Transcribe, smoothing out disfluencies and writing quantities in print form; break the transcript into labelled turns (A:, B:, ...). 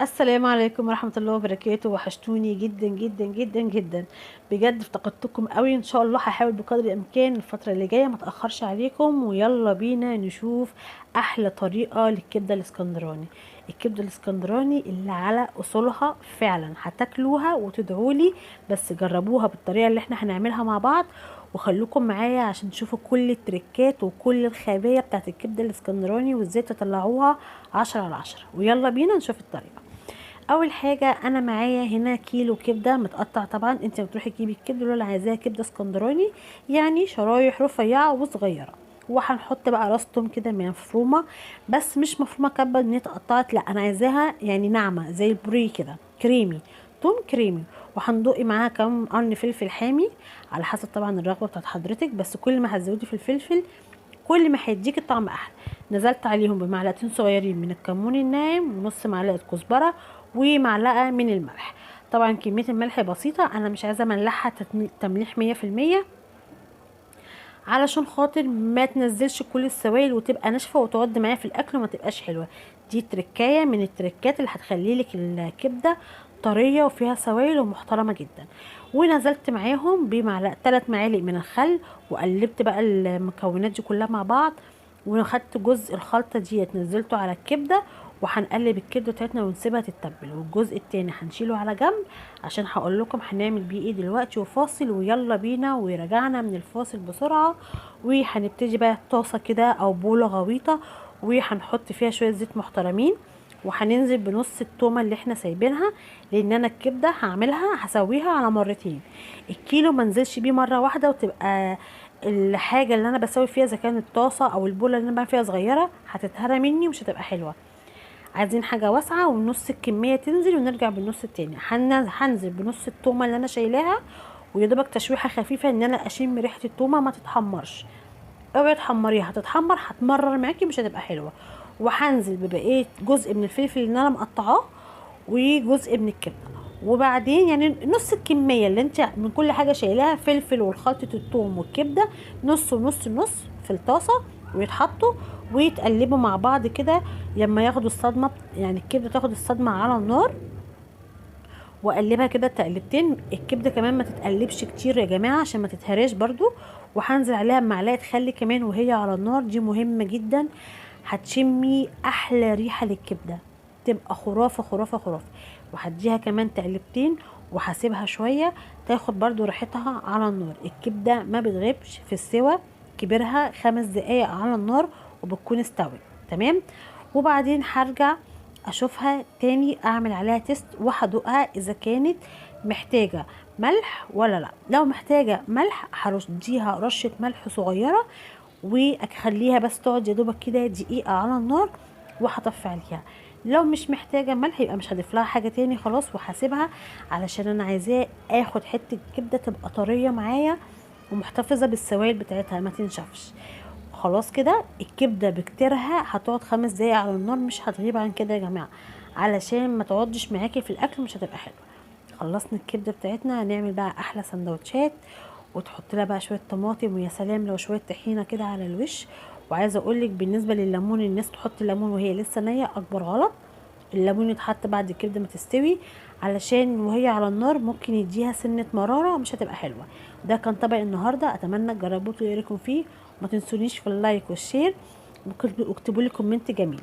A: السلام عليكم ورحمة الله وبركاته. وحشتوني جدا جدا جدا جدا، بجد افتقدتكم قوي. ان شاء الله هحاول بقدر الامكان الفترة اللي جاية ما اتأخرش عليكم، ويلا بينا نشوف احلى طريقة للكبدة الاسكندراني. الكبدة الاسكندراني اللي على اصولها فعلا هتاكلوها وتدعولي، بس جربوها بالطريقة اللي احنا هنعملها مع بعض، وخلوكم معايا عشان تشوفوا كل التريكات وكل الخبايا بتاعت الكبدة الاسكندراني وازاي تطلعوها 10 على 10. ويلا بينا نشوف الطريقة. اول حاجه انا معايا هنا كيلو كبده متقطع. طبعا انت بتروحي تجيبي الكبده اللي عايزاها كبده اسكندراني، يعني شرايح رفيعه وصغيره. وهنحط بقى راس توم كده مفرومه، بس مش مفرومه كبه ان هي اتقطعت، لا انا عايزاها يعني ناعمه زي البوريه كده، كريمي، توم كريمي. وهندقي معاها كم قرن فلفل حامي على حسب طبعا الرغبه بتاعت حضرتك، بس كل ما هتزودي في الفلفل كل ما هيديك الطعم احلى. نزلت عليهم بمعلقتين صغيرين من الكمون الناعم، ونص معلقه كزبره، ومعلقه من الملح. طبعا كميه الملح بسيطه، انا مش عايزه املحها تمليح 100%، علشان خاطر ما تنزلش كل السوائل وتبقى ناشفه وتقعد معايا في الاكل وما تبقاش حلوه. دي تركايه من التركات اللي هتخلي لك الكبده طريه وفيها سوائل ومحترمه جدا. ونزلت معاهم بمعلقه 3 معالق من الخل، وقلبت بقى المكونات دي كلها مع بعض، وخدت جزء الخلطه ديت نزلته على الكبده، وهنقلب الكبده بتاعتنا ونسيبها تتبل. والجزء التاني هنشيله على جنب عشان هقول لكم هنعمل بيه ايه دلوقتي. وفاصل ويلا بينا. ورجعنا من الفاصل بسرعه، وهنبتدي بقى طاسه كده او بوله غويطه، وهنحط فيها شويه زيت محترمين، وهننزل بنص التومه اللي احنا سايبينها، لان انا الكبده هعملها هسويها على مرتين. الكيلو منزلش بيه مره واحده، وتبقى الحاجه اللي انا بسوي فيها اذا كانت الطاسه او البوله اللي انا بعمل فيها صغيره هتتهرى مني ومش هتبقى حلوه. عايزين حاجه واسعه ونص الكميه تنزل ونرجع بالنص التاني. هنزل بنص التومه اللي انا شايلاها، ويدوبك تشويحه خفيفه ان انا اشم ريحه التومه ما تتحمرش. اوعي تحمريها، هتتحمر هتمرر معاكي مش هتبقى حلوه. وهنزل ببقيه جزء من الفلفل اللي انا مقطعاه، وجزء من الكبده. وبعدين يعني نص الكميه اللي انت من كل حاجه شايلاها، فلفل وخلطه الثوم والكبده، نص ونص نص في الطاسه، ويتحطوا ويتقلبوا مع بعض كده لما ياخدوا الصدمه، يعني الكبده تاخد الصدمه على النار. واقلبها كده تقلبتين. الكبده كمان ما تتقلبش كتير يا جماعه عشان ما تتهراش برضو. وهنزل عليها بمعلقه خل كمان وهي على النار، دي مهمه جدا. هتشمي احلى ريحه للكبده، تبقى خرافه خرافه خرافه. وهديها كمان تقلبتين، وهسيبها شويه تاخد برضو ريحتها على النار. الكبده ما بتغيبش في السوا، كبرها 5 دقايق على النار وبتكون استوت تمام. وبعدين هرجع اشوفها تاني، اعمل عليها تيست وهدوقها اذا كانت محتاجه ملح ولا لا. لو محتاجه ملح هرشديها رشه ملح صغيره، واخليها بس تقعد يا دوبك كده دقيقه على النار، وهطفي عليها. لو مش محتاجه ملح يبقى مش هضيف لها حاجه تاني خلاص، وهسيبها علشان انا عايزاه اخد حته كبده تبقى طريه معايا ومحتفظه بالسوائل بتاعتها ما تنشفش. خلاص كده الكبده بكتيرها هتقعد 5 دقايق على النار، مش هتغيب عن كده يا جماعه، علشان ما تقعدش معاكي في الاكل مش هتبقى حلوه. خلصنا الكبده بتاعتنا، هنعمل بقى احلى سندوتشات. وتحط لها بقى شويه طماطم، ويا سلام لو شويه طحينه كده على الوش. وعايزه اقول لك بالنسبه لليمون، الناس تحط الليمون وهي لسه نيه، اكبر غلط. الليمون يتحط بعد الكبده ما تستوي، علشان وهي على النار ممكن يديها سنه مراره مش هتبقى حلوه. ده كان طبق النهارده، اتمنى تجربوه وتقولوا رايكم فيه. وما تنسونيش في اللايك والشير، واكتبوا لي كومنت جميل.